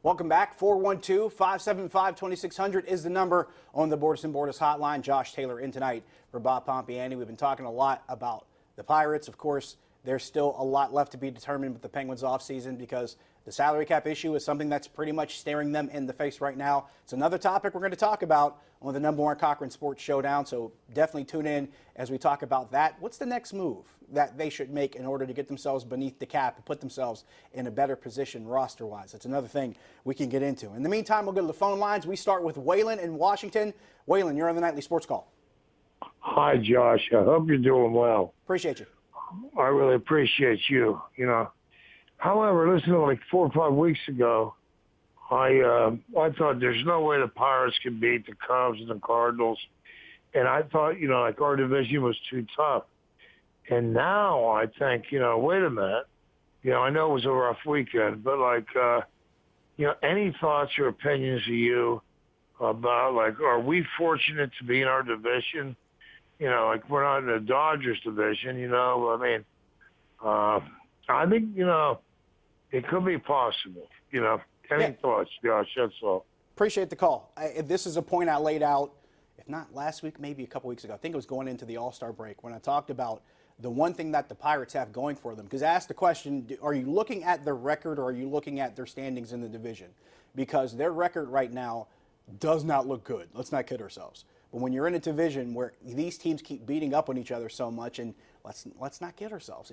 Welcome back. 412-575-2600 is the number on the Bordas and Bordas hotline. Josh Taylor in tonight for Bob Pompiani. We've been talking a lot about the Pirates. Of course, there's still a lot left to be determined with the Penguins offseason because the salary cap issue is something that's pretty much staring them in the face right now. It's another topic we're going to talk about on the #1 Cochran Sports Showdown, so definitely tune in as we talk about that. What's the next move that they should make in order to get themselves beneath the cap and put themselves in a better position roster-wise? That's another thing we can get into. In the meantime, we'll go to the phone lines. We start with Waylon in Washington. Waylon, you're on the Nightly Sports Call. Hi, Josh. I hope you're doing well. Appreciate you. I really appreciate you, However, listen, like 4 or 5 weeks ago, I thought there's no way the Pirates could beat the Cubs and the Cardinals. And I thought, our division was too tough. And now I think, wait a minute. I know it was a rough weekend, but any thoughts or opinions of you about, are we fortunate to be in our division? We're not in the Dodgers division, I think, it could be possible, Any thoughts, Josh? That's all. Appreciate the call. This is a point I laid out, if not last week, maybe a couple weeks ago. I think it was going into the All-Star break when I talked about the one thing that the Pirates have going for them. Because I asked the question, are you looking at their record or are you looking at their standings in the division? Because their record right now does not look good. Let's not kid ourselves. But when you're in a division where these teams keep beating up on each other so much, and let's not kid ourselves,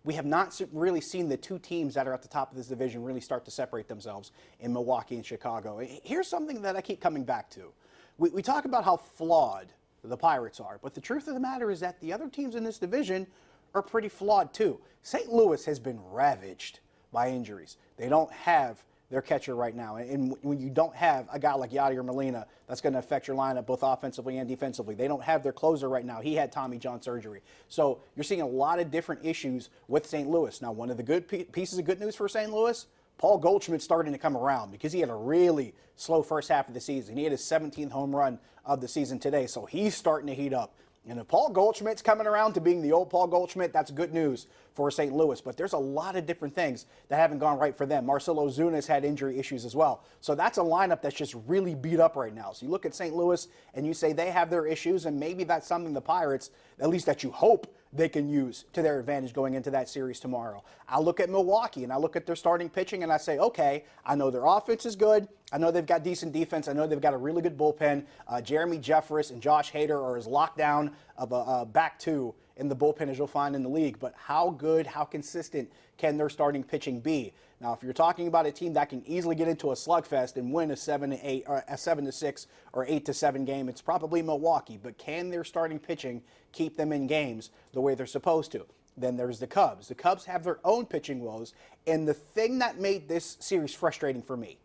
we have not really seen the two teams that are at the top of this division really start to separate themselves in Milwaukee and Chicago. Here's something that I keep coming back to. We talk about how flawed the Pirates are, but the truth of the matter is that the other teams in this division are pretty flawed too. St. Louis has been ravaged by injuries. They don't have their catcher right now. And when you don't have a guy like Yadier Molina, that's going to affect your lineup both offensively and defensively. They don't have their closer right now. He had Tommy John surgery. So you're seeing a lot of different issues with St. Louis. Now, one of the good pieces of good news for St. Louis, Paul Goldschmidt's starting to come around because he had a really slow first half of the season. He had his 17th home run of the season today, so he's starting to heat up. And if Paul Goldschmidt's coming around to being the old Paul Goldschmidt, that's good news for St. Louis. But there's a lot of different things that haven't gone right for them. Marcell Ozuna's had injury issues as well. So that's a lineup that's just really beat up right now. So you look at St. Louis and you say they have their issues, and maybe that's something the Pirates, at least that you hope they can use to their advantage going into that series tomorrow. I look at Milwaukee and I look at their starting pitching and I say, okay, I know their offense is good. I know they've got decent defense. I know they've got a really good bullpen. Jeremy Jeffress and Josh Hader are as locked down of a back two in the bullpen as you'll find in the league. But how good, how consistent can their starting pitching be? Now, if you're talking about a team that can easily get into a slugfest and win a 7-8 or a 7-6 or 8-7 game, it's probably Milwaukee. But can their starting pitching keep them in games the way they're supposed to? Then there's the Cubs. The Cubs have their own pitching woes. And the thing that made this series frustrating for me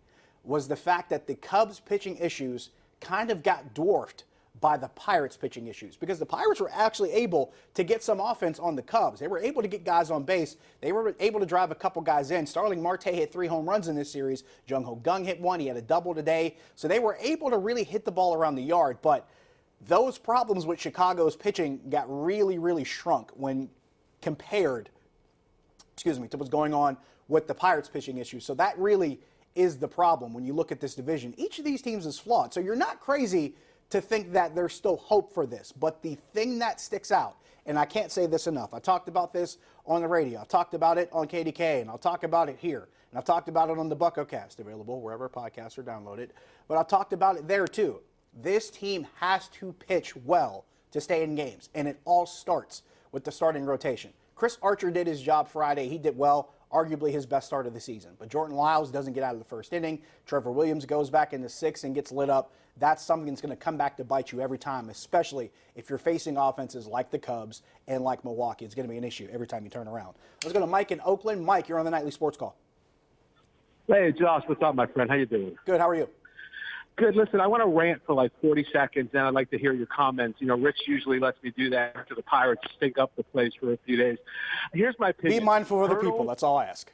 was the fact that the Cubs' pitching issues kind of got dwarfed by the Pirates' pitching issues because the Pirates were actually able to get some offense on the Cubs. They were able to get guys on base. They were able to drive a couple guys in. Starling Marte hit 3 home runs in this series. Jung Ho Gung hit 1. He had a double today. So they were able to really hit the ball around the yard. But those problems with Chicago's pitching got really, really shrunk when compared, to what's going on with the Pirates' pitching issues. So that really is the problem when you look at this division. Each of these teams is flawed. So you're not crazy to think that there's still hope for this. But the thing that sticks out, and I can't say this enough, I talked about this on the radio, I've talked about it on KDKA, and I'll talk about it here, and I've talked about it on the BuckoCast, available wherever podcasts are downloaded, but I've talked about it there too. This team has to pitch well to stay in games, and it all starts with the starting rotation. Chris Archer did his job Friday. He did well. Arguably his best start of the season. But Jordan Lyles doesn't get out of the first inning. Trevor Williams goes back in the 6th and gets lit up. That's something that's going to come back to bite you every time, especially if you're facing offenses like the Cubs and like Milwaukee. It's going to be an issue every time you turn around. Let's go to Mike in Oakland. Mike, you're on the Nightly Sports Call. Hey, Josh, what's up, my friend? How you doing? Good. How are you? Good. Listen, I want to rant for like 40 seconds, and I'd like to hear your comments. Rich usually lets me do that after the Pirates stink up the place for a few days. Here's my opinion. Be mindful of other people. That's all I ask.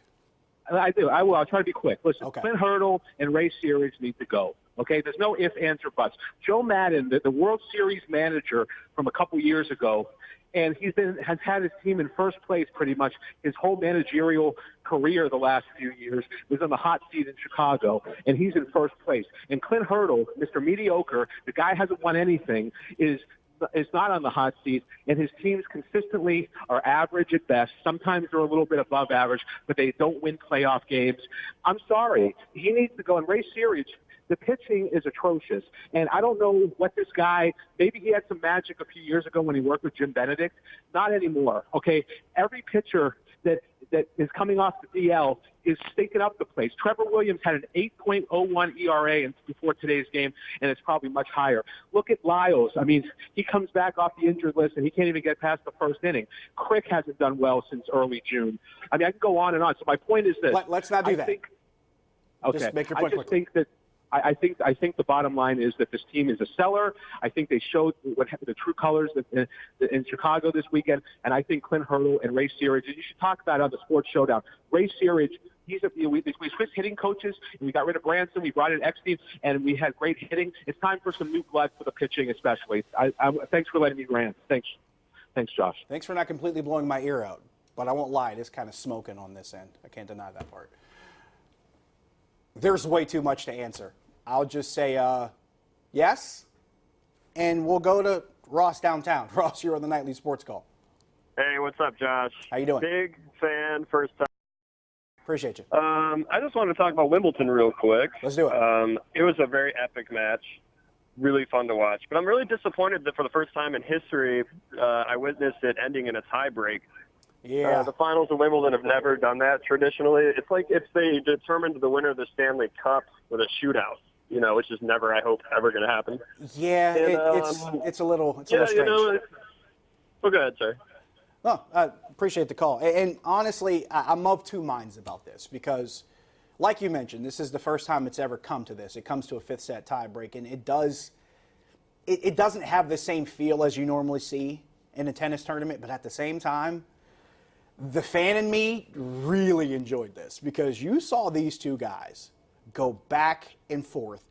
I do. I will. I'll try to be quick. Listen, Okay. Clint Hurdle and Ray Series need to go. Okay, there's no ifs, ands, or buts. Joe Madden, the World Series manager from a couple years ago, and has had his team in first place pretty much his whole managerial career the last few years, was on the hot seat in Chicago, and he's in first place. And Clint Hurdle, Mr. Mediocre, the guy hasn't won anything, is not on the hot seat, and his teams consistently are average at best. Sometimes they're a little bit above average, but they don't win playoff games. I'm sorry. He needs to go. And Ray Series, the pitching is atrocious. And I don't know what this guy, maybe he had some magic a few years ago when he worked with Jim Benedict. Not anymore, okay? Every pitcher that is coming off the DL is stinking up the place. Trevor Williams had an 8.01 ERA before today's game, and it's probably much higher. Look at Lyles. I mean, he comes back off the injured list, and he can't even get past the first inning. Crick hasn't done well since early June. I mean, I can go on and on. So my point is this. Let's not do that. Okay. Just make your point quickly. Think that I think the bottom line is that this team is a seller. I think they showed the true colors in Chicago this weekend, and I think Clint Hurdle and Ray Searage, and you should talk about it on the Sports Showdown. Ray Searage, we switched hitting coaches, and we got rid of Branson. We brought in Eckstein, and we had great hitting. It's time for some new blood for the pitching, especially. Thanks for letting me rant. Thanks, Josh. Thanks for not completely blowing my ear out, but I won't lie, it is kind of smoking on this end. I can't deny that part. There's way too much to answer. I'll just say yes, and we'll go to Ross downtown. Ross, you're on the Nightly Sports Call. Hey, what's up, Josh? How you doing? Big fan, first time. Appreciate you. I just wanted to talk about Wimbledon real quick. Let's do it. It was a very epic match, really fun to watch. But I'm really disappointed that for the first time in history, I witnessed it ending in a tiebreak. Yeah. The finals of Wimbledon have never done that traditionally. It's like if they determined the winner of the Stanley Cup with a shootout, which is never, I hope, ever going to happen. Yeah, And, it's a little yeah, strange. Well, go ahead, sir. No, I appreciate the call. And honestly, I'm of two minds about this because, like you mentioned, this is the first time it's ever come to this. It comes to a fifth set tiebreak, and it doesn't have the same feel as you normally see in a tennis tournament, but at the same time, the fan in me really enjoyed this because you saw these two guys go back and forth.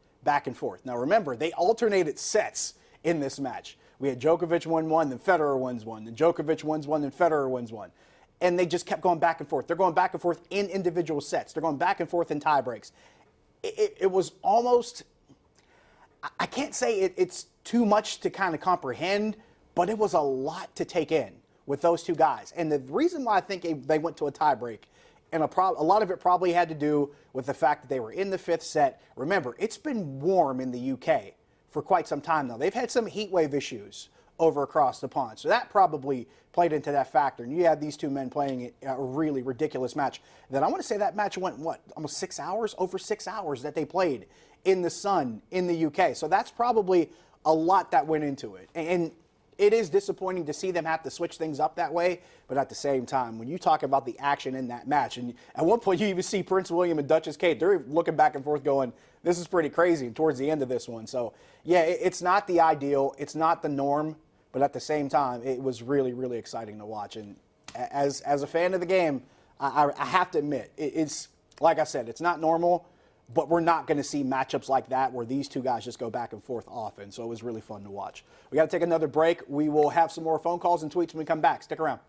Now remember, they alternated sets in this match. We had Djokovic win one, then Federer wins one, then Djokovic wins one, then Federer wins one. And they just kept going back and forth. They're going back and forth in individual sets. They're going back and forth in tie breaks. It was almost, I can't say it's too much to kind of comprehend, but it was a lot to take in with those two guys. And the reason why I think they went to a tie break, and a lot of it probably had to do with the fact that they were in the fifth set. Remember, it's been warm in the UK for quite some time now. They've had some heat wave issues over across the pond. So that probably played into that factor. And you had these two men playing a really ridiculous match. Then I want to say that match went, almost 6 hours? Over 6 hours that they played in the sun in the UK. So that's probably a lot that went into it. And it is disappointing to see them have to switch things up that way, but at the same time, when you talk about the action in that match, and at one point you even see Prince William and Duchess Kate, they're looking back and forth going, this is pretty crazy towards the end of this one. So, yeah, it's not the ideal, it's not the norm, but at the same time, it was really, really exciting to watch. And as a fan of the game, I have to admit, it's, like I said, it's not normal, but we're not going to see matchups like that where these two guys just go back and forth often. So it was really fun to watch. We got to take another break. We will have some more phone calls and tweets when we come back. Stick around.